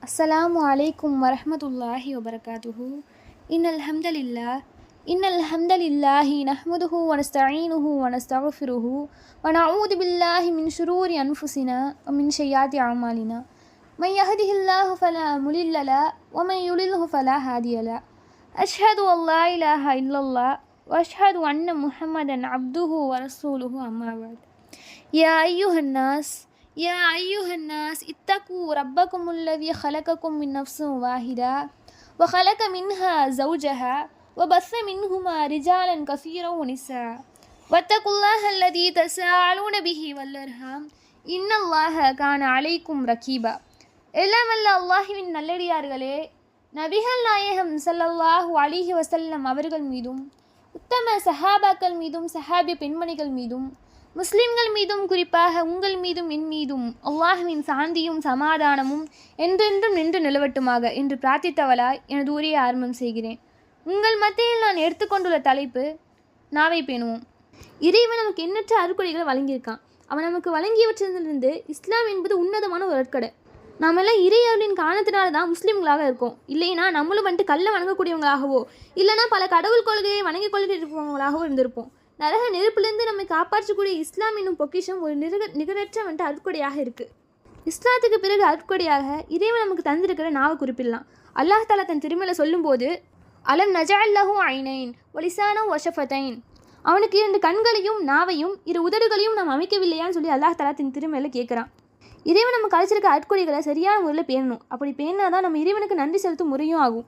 अस्सलामु अलैकुम वरहमतुल्लाहि वबरकातुहू। इन्नल हम्दलिल्लाहि नहमदुहु व नस्तईनुहु व नस्तगफिरुहु व नऊदु बिल्लाहि मिन शुरूरि अनफुसिना व मिन सय्याति अअमालिना। मन यहदिहिल्लाहु फला मुदिल्ल लहु व मन युद्लिल्हु फला हादिय लहु। अशहदु अल्ला इलाहा इल्लल्लाह व अशहदु अन्न मुहम्मदन अब्दुहु व रसूलुहु अम्मा बाद। या अय्युहन्नास इत्तकू रब्बकुमुल्लज़ी खलक़कुम मिन नफ्सिन वाहिदा व खलक़ मिन्हा ज़ौजहा व बस्स मिन्हुमा रिजालन कसीरन व निस्सा वत्तकुल्लाहल्लज़ी तसाअलून बिही वल अर्हाम இன்னல்லாஹ கான அலைக்கும் ரகீபா. எல்லாம் வல்ல அல்லாஹுவின் நல்லடியார்களே, நபிகள் நாயகம் ஸல்லல்லாஹு அலைஹி வஸல்லம் அவர்கள் மீதும் உத்தம சஹாபாக்கள் மீதும் சஹாபிய பெண்மணிகள் மீதும் முஸ்லிம்கள் மீதும் குறிப்பாக உங்கள் மீதும் என் மீதும் அல்லாஹுவின் சாந்தியும் சமாதானமும் என்றென்றும் நின்று நிலவட்டுமாக என்று பிரார்த்தித்தவளாய் எனது உரையை ஆரம்பம் செய்கிறேன். உங்கள் மத்தியில் நான் எடுத்துக்கொண்டுள்ள தலைப்பு நாவை பேணுவோம். இறைவன் நமக்கு எண்ணற்ற அருட்கொடைகளை வழங்கியிருக்கான். அவன் நமக்கு வழங்கியவற்றிலிருந்து இஸ்லாம் என்பது உன்னதமான ஒரு அருட்கொடை. நாமெல்லாம் இறையவர்களின் காரணத்தினால தான் முஸ்லீம்களாக இருக்கோம். இல்லைன்னா நம்மளும் வந்துட்டு கல்லை வணங்கக்கூடியவங்களாகவோ இல்லைனா பல கடவுள் கொள்கையை வணங்கி கொள்கிறவங்களாகவோ இருந்திருப்போம். நரக நெருப்பிலிருந்து நம்மை காப்பாற்றக்கூடிய இஸ்லாம் என்னும் பொக்கிஷம் ஒரு நிகரற்ற வந்துட்டு அருட்கொடையாக இருக்குது. இஸ்லாத்துக்கு பிறகு அருட்கொடையாக இறைவன் நமக்கு தந்திருக்கிற நாவை குறிப்பிடலாம். அல்லாஹ் தஆலா தன் திருமலை சொல்லும்போது அலம் நஜஅல் லஹு ஐனைன் வ லிசானன் வ ஷஃபதைன், அவனுக்கு 2 கண்களையும் நாவையும் 2 உதடுகளையும் நாம் அமைக்கவில்லையான்னு சொல்லி அல்லாஹ் தஆலா தன் திருமலையில கேட்குறான். இறைவன் நம்ம கழிச்சிருக்க அருட்கொடைகளை சரியான முறையில் பேணணும். அப்படி பேணினாதான் நம்ம இறைவனுக்கு நன்றி செலுத்தும் முறையும் ஆகும்.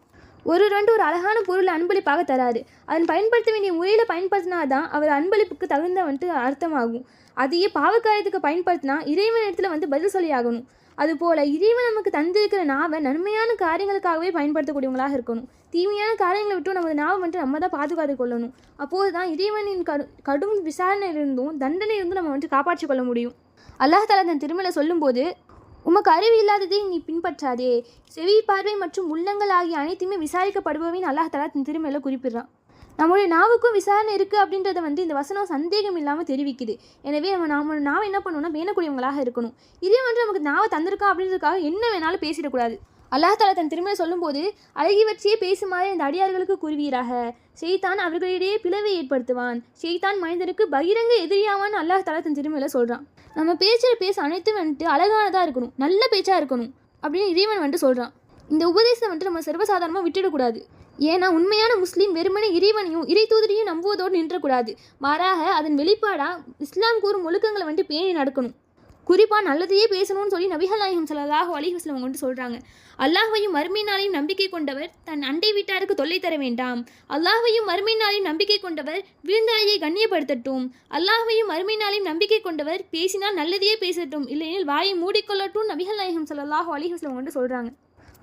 ஒரு அழகான பொருளை அன்பளிப்பாக தராரு, அதன் பயன்படுத்த வேண்டிய முறையில் பயன்படுத்தினாதான் அவர் அன்பளிப்புக்கு தகுந்த அர்த்தமாகும். அதையே பாவக்காயத்துக்கு பயன்படுத்தினா இறைவன் இடத்துல பதில் சொல்லி ஆகணும். அதுபோல் இறைவன் நமக்கு தந்திருக்கிற நாவை நன்மையான காரியங்களுக்காகவே பயன்படுத்தக்கூடியவங்களாக இருக்கணும். தீமையான காரியங்களை விட்டு நமது நாவை நம்ம தான் பாதுகாத்து கொள்ளணும். அப்போது தான் இறைவனின் கடும் விசாரணையிலிருந்தும் தண்டனையிலிருந்தும் நம்ம காப்பாற்றிக் கொள்ள முடியும். அல்லாஹ் தஆலா தன் திருமலை சொல்லும்போது உமக்கு அறிவு இல்லாததை நீ பின்பற்றாதே, செவி பார்வை மற்றும் உள்ளங்கள் ஆகிய அனைத்துமே விசாரிக்கப்படுபவைன்னு அல்லாஹ் தஆலா தன் திருமலையில குறிப்பிடுறான். நம்மளுடைய நாவுக்கும் விசாரணை இருக்குது அப்படின்றத இந்த வசனம் சந்தேகம் இல்லாமல் தெரிவிக்குது. எனவே நம்ம நாவை என்ன பண்ணணும்னா பேணக்கூடியவங்களாக இருக்கணும். இதே நமக்கு நாவை தந்திருக்கா அப்படின்றதுக்காக என்ன வேணாலும் பேசிடக்கூடாது. அல்லாஹ் தஆலா தன் திருமலை சொல்லும்போது அழகிவற்றையே பேசுமாறு இந்த அடியார்களுக்கு கூறுவீராக. ஷைத்தான் அவர்களிடையே பிளவை ஏற்படுத்துவான். ஷைத்தான் மனிதனுக்கு பகிரங்க எதிரியாவான்னு அல்லாஹ் தஆலா தன் திருமலையில சொல்கிறான். நம்ம பேச அனைத்தும் அழகானதாக இருக்கணும், நல்ல பேச்சாக இருக்கணும் அப்படின்னு இறைவன் சொல்கிறான். இந்த உபதேசம் நம்ம சர்வசாதாரணமாக விட்டுடக்கூடாது. ஏன்னா உண்மையான முஸ்லீம் வெறுமனே இறைவனையும் இறை தூதரையும் நம்புவதோடு நின்றக்கூடாது. மாறாக அதன் வெளிப்பாடாக இஸ்லாம் கூறும் ஒழுக்கங்களை பேணி நடக்கணும். குறிப்பாக நல்லதையே பேசணும்னு சொல்லி நபிகள் நாயகம் ஸல்லல்லாஹு அலைஹி வஸல்லம் சொல்கிறாங்க. அல்லாஹ்வையும் மறுமை நாளையும் நம்பிக்கை கொண்டவர் தன் அண்டை வீட்டாருக்கு தொல்லை தர வேண்டாம். அல்லாஹ்வையும் மறுமை நாளையும் நம்பிக்கை கொண்டவர் விருந்தாளியை கண்ணியப்படுத்தட்டும். அல்லாஹ்வையும் மறுமை நாளையும் நம்பிக்கை கொண்டவர் பேசினால் நல்லதையே பேசட்டும், இல்லையெனில் வாயை மூடிக்கொள்ளட்டும் நபிகள் நாயகம் ஸல்லல்லாஹு அலைஹி வஸல்லம் சொல்கிறாங்க.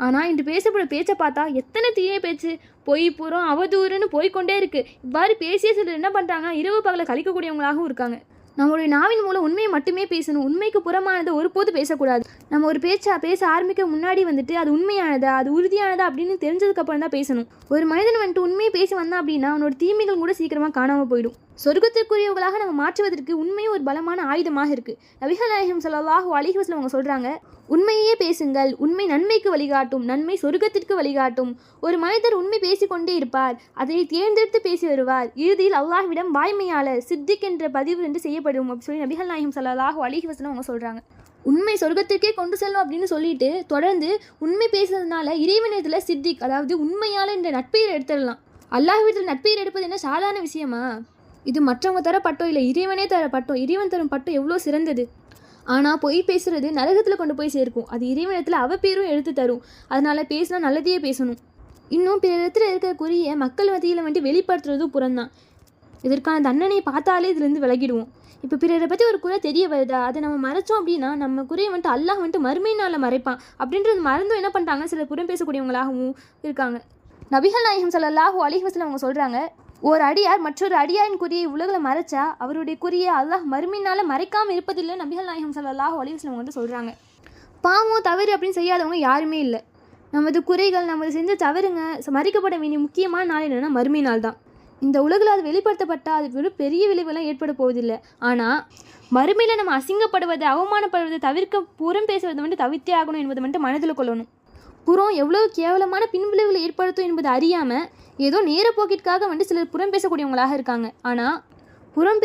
ஆனால் இன்று பேசப்படும் பேச்சை பார்த்தா எத்தனை தீய பேச்சு, பொய் புறம் அவதூறுன்னு போய்கொண்டே இருக்குது. இவ்வாறு பேசிய சிலர் என்ன பண்ணுறாங்கன்னா இரவு பகலை கழிக்கக்கூடியவங்களாகவும் இருக்காங்க. நம்மளுடைய நாவின் மூலம் உண்மையை மட்டுமே பேசணும். உண்மைக்கு புறமானதை ஒருபோது பேசக்கூடாது. நம்ம ஒரு பேச ஆரம்பிக்க முன்னாடி அது உண்மையானதா, அது உறுதியானதா அப்படின்னு தெரிஞ்சதுக்கப்புறம் தான் பேசணும். ஒரு மனிதன் உண்மையை பேசி வந்தான் அப்படின்னா அவனோட தீமைகள் கூட சீக்கிரமாக காணாமல் போயிடும். சொர்க்கத்திற்குரியவர்களாக நம்ம மாற்றுவதற்கு உண்மையும் ஒரு பலமான ஆயுதமாக இருக்குது. நபிகள் நாயகம் ஸல்லல்லாஹு அலைஹி வஸல்லம் அவங்க சொல்கிறாங்க, உண்மையே பேசுங்கள், உண்மை நன்மைக்கு வழிகாட்டும், நன்மை சொர்க்கத்திற்கு வழிகாட்டும். ஒரு மனிதர் உண்மை பேசிக்கொண்டே இருப்பார், அதை தேர்ந்தெடுத்து பேசி வருவார், இறுதியில் அல்லாஹ்விடம் வாய்மையாளர் சித்திக் என்ற பதிவு செய்யப்படும் அப்படின்னு சொல்லி நபிகள் நாயகம் ஸல்லல்லாஹு அலைஹி வஸல்லம் அவங்க சொல்கிறாங்க. உண்மை சொர்க்கத்திற்கே கொண்டு செல்லும் அப்படின்னு சொல்லிட்டு தொடர்ந்து உண்மை பேசுறதுனால இறைவனிடத்தில் சித்திக், அதாவது உண்மையாளர் என்ற நட்பெயரை எடுத்துடலாம். அல்லாஹ்விடத்தில் நட்பெயர் எடுப்பது என்ன சாதாரண விஷயமா? இது மற்றவங்க தர பட்டம் இல்லை, இறைவனே தர பட்டம். இறைவன் தரும் பட்டம் எவ்வளோ சிறந்தது. ஆனால் பொய் பேசுறது நரகத்தில் கொண்டு போய் சேர்க்கும். அது இறைவனத்தில் அவப்பேரும் எடுத்து தரும். அதனால் பேசினா நல்லதையே பேசணும். இன்னும் பிற இடத்துல இருக்கக்கூடிய மக்கள் மத்தியில் வெளிப்படுத்துறதும் புறந்தான். இதற்கான தண்டனையை பார்த்தாலே இதுலேருந்து விலகிடுவோம். இப்போ பிறரை பற்றி ஒரு குறை தெரிய வருதா, அதை நம்ம மறைச்சோம் அப்படின்னா நம்ம குறையை அல்லாஹ் மறுமை நாளில் மறைப்பான் அப்படின்றது மறந்தும் என்ன பண்ணுறாங்க, சில புறம் பேசக்கூடியவங்களாகவும் இருக்காங்க. நபிகள் நாயகம் ஸல்லல்லாஹு அலைஹி வஸல்லம் அவங்க சொல்கிறாங்க, ஒரு அடியார் மற்றொரு அடியாரின் குறியை உலகில் மறைச்சா அவருடைய குறியை அல்லாஹ் மறுமையினால் மறைக்காமல் இருப்பதில்லை நபிகள் நாயகம் ஸல்லல்லாஹு அலைஹி வஸல்லம் சொல்கிறாங்க. பாவம் தவறு அப்படின்னு செய்யாதவங்க யாருமே இல்லை. நமது குறைகள், நமது செஞ்ச தவறுங்க மறைக்கப்பட வேண்டிய முக்கியமான நாள் என்னென்னா மறுமை நாள் தான். இந்த உலகில் அது வெளிப்படுத்தப்பட்டால் அது ஒரு பெரிய விளைவெல்லாம் ஏற்பட போவதில்லை. ஆனால் மறுமையில் நம்ம அசிங்கப்படுவது, அவமானப்படுவது, தவிர்க்க புறம் பேசுவது தவிர்த்தே ஆகணும் என்பதை மனதில் கொள்ளணும். புறம் எவ்வளோ கேவலமான பின்விளைவுகளை ஏற்படுத்தும் என்பது அறியாமல் ஏதோ நேர போக்கிற்காக சிலர் புறம் பேசக்கூடியவங்களாக இருக்காங்க. ஆனால் புறம்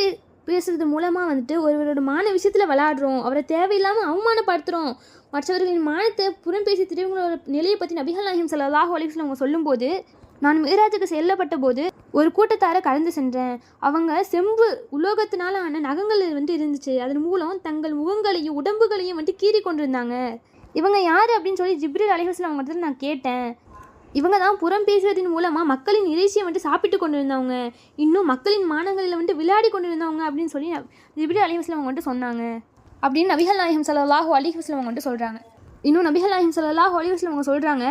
பேசுறது மூலமாக ஒருவரோட மான விஷயத்தில் விளையாடுறோம், அவரை தேவையில்லாமல் அவமானப்படுத்துகிறோம், மற்றவர்களின் மானத்தை புறம் பேசி திருவங்களோட நிலையை பற்றி நபிகள் நாயகம் ஸல்லல்லாஹு அலைஹி வஸல்லம் அவங்க சொல்லும்போது, நான் மிஹ்ராஜுக்கு செல்லப்பட்ட போது ஒரு கூட்டத்தாரை கடந்து சென்றேன். அவங்க செம்பு உலோகத்தினால ஆன நகங்கள் இருந்துச்சு. அதன் மூலம் தங்கள் முகங்களையும் உடம்புகளையும் கீறி கொண்டிருந்தாங்க. இவங்க யார் அப்படின்னு சொல்லி ஜிப்ரீல் அலைஹிஸ்ஸலாம் அவங்க நான் கேட்டேன். இவங்க தான் புறம் பேசுவதன் மூலமாக மக்களின் இறைச்சியை சாப்பிட்டு கொண்டு இருந்தவங்க, இன்னும் மக்களின் மானங்களில் விளையாடி கொண்டு இருந்தவங்க அப்படின்னு சொல்லி ஜிப்ரீல் அலைஹிஸ்ஸலாம் அவங்க சொன்னாங்க அப்படின்னு நபிகள் நாயகம் ஸல்லல்லாஹு அலைஹி வஸல்லம் அவங்க சொல்கிறாங்க. இன்னும் நபிகள் நாயகம் ஸல்லல்லாஹு அலைஹி வஸல்லம் அவங்க சொல்கிறாங்க,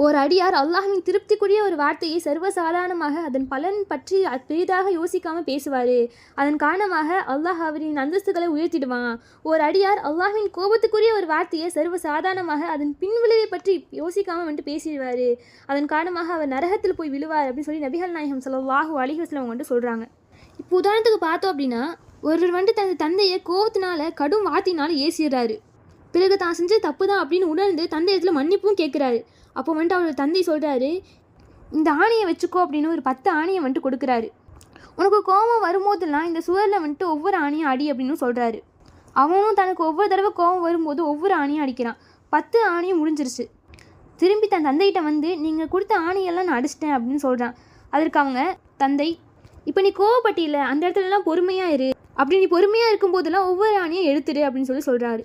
ஒரு அடியார் அல்லாஹ்வின் திருப்திக்குரிய ஒரு வார்த்தையை சர்வசாதாரணமாக அதன் பலன் பற்றி பெரிதாக யோசிக்காமல் பேசுவார். அதன் காரணமாக அல்லாஹ் அவரின் அந்தஸ்துகளை உயர்த்திடுவான். ஒரு அடியார் அல்லாஹ்வின் கோபத்துக்குரிய ஒரு வார்த்தையை சர்வசாதாரணமாக அதன் பின்விளைவை பற்றி யோசிக்காமல் பேசிடுவார். அதன் காரணமாக அவர் நரகத்தில் போய் விழுவார் அப்படின்னு சொல்லி நபிகள் நாயகம் ஸல்லல்லாஹு அலைஹி வஸல்லம் அவங்க சொல்கிறாங்க. இப்போ உதாரணத்துக்கு பார்த்தோம் அப்படின்னா, ஒருவர் தனது தந்தையை கோபத்தினால கடும் வார்த்தையினால ஏசிடுறாரு. பிறகு தான் செஞ்ச தப்பு தான் அப்படின்னு உணர்ந்து தந்தை இடத்துல மன்னிப்பும் கேட்குறாரு. அப்போ அவரோட தந்தை சொல்கிறாரு, இந்த ஆணையை வச்சுக்கோ அப்படின்னு ஒரு 10 ஆணையை கொடுக்குறாரு. உனக்கு கோபம் வரும்போதெல்லாம் இந்த சுவரில் ஒவ்வொரு ஆணையும் அடி அப்படின்னு சொல்கிறாரு. அவனும் தனக்கு ஒவ்வொரு தடவை கோபம் வரும்போது ஒவ்வொரு ஆணையும் அடிக்கிறான். 10 ஆணையும் முடிஞ்சிருச்சு. திரும்பி தன் தந்தைகிட்ட நீங்கள் கொடுத்த ஆணையெல்லாம் நான் அடிச்சிட்டேன் அப்படின்னு சொல்கிறான். அதற்கு அவங்க தந்தை, இப்போ நீ கோவப்பட்டியில்ல, அந்த இடத்துலலாம் பொறுமையாக இரு, அப்படி நீ பொறுமையாக இருக்கும்போதெல்லாம் ஒவ்வொரு ஆணையும் எடுத்துடு அப்படின்னு சொல்கிறாரு.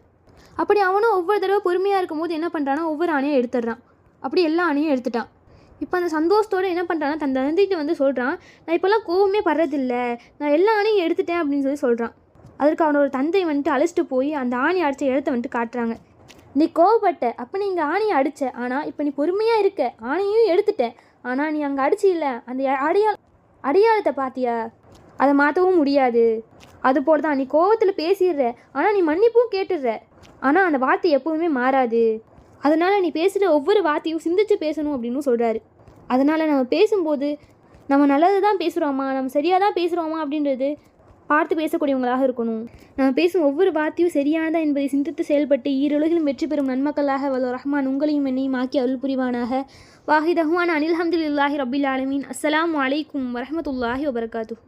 அப்படி அவனும் ஒவ்வொரு தடவை பொறுமையாக இருக்கும்போது என்ன பண்ணுறான்னா ஒவ்வொரு ஆணையும் எடுத்துடுறான். அப்படி எல்லா ஆணையும் எடுத்துட்டான். இப்போ அந்த சந்தோஷத்தோடு என்ன பண்ணுறான்னா தன் தந்தைகிட்ட சொல்கிறான், நான் இப்போல்லாம் கோவமே படுறதில்ல, நான் எல்லா ஆணையும் எடுத்துட்டேன் அப்படின்னு சொல்கிறான். அதற்கு அவனோட தந்தை அழைச்சிட்டு போய் அந்த ஆணி அடித்த இடத்த காட்டுறாங்க. நீ கோவப்பட்ட, அப்போ நீ இங்கே ஆணையை அடித்த, ஆனால் இப்போ நீ பொறுமையாக இருக்க, ஆணையும் எடுத்துட்ட, ஆனால் நீ அங்கே அடிச்சு இல்லை, அந்த அடையாளத்தை பார்த்தியா, அதை மாற்றவும் முடியாது. அதுபோல் தான் நீ கோவத்தில் பேசிடுற, ஆனால் நீ மன்னிப்பும் கேட்டுடுற, ஆனால் அந்த வார்த்தை எப்போவுமே மாறாது. அதனால் நீ பேசுகிற ஒவ்வொரு வார்த்தையும் சிந்திச்சு பேசணும் அப்படின்னு சொல்கிறாரு. அதனால் நம்ம பேசும்போது நம்ம நல்லது தான் பேசுகிறோமா, நம்ம சரியாக தான் பேசுகிறோமா அப்படின்றது பார்த்து பேசக்கூடியவங்களாக இருக்கணும். நம்ம பேசும் ஒவ்வொரு வார்த்தையும் சரியானதா என்பதை சிந்தித்து செயல்பட்டு ஈருலகிலும் வெற்றி பெறும் நன்மக்களாக வல்ல ரஹ்மான் உங்களையும் என்னையும் ஆக்கி அருள் புரிவானாக. வாஹித் அஹ்வான் அனில் அல்ஹம்துலில்லாஹி ரப்பில் ஆலமீன். அஸ்ஸலாமு அலைக்கும் வரஹ்மத்துல்லாஹி வபரகாத்துஹு.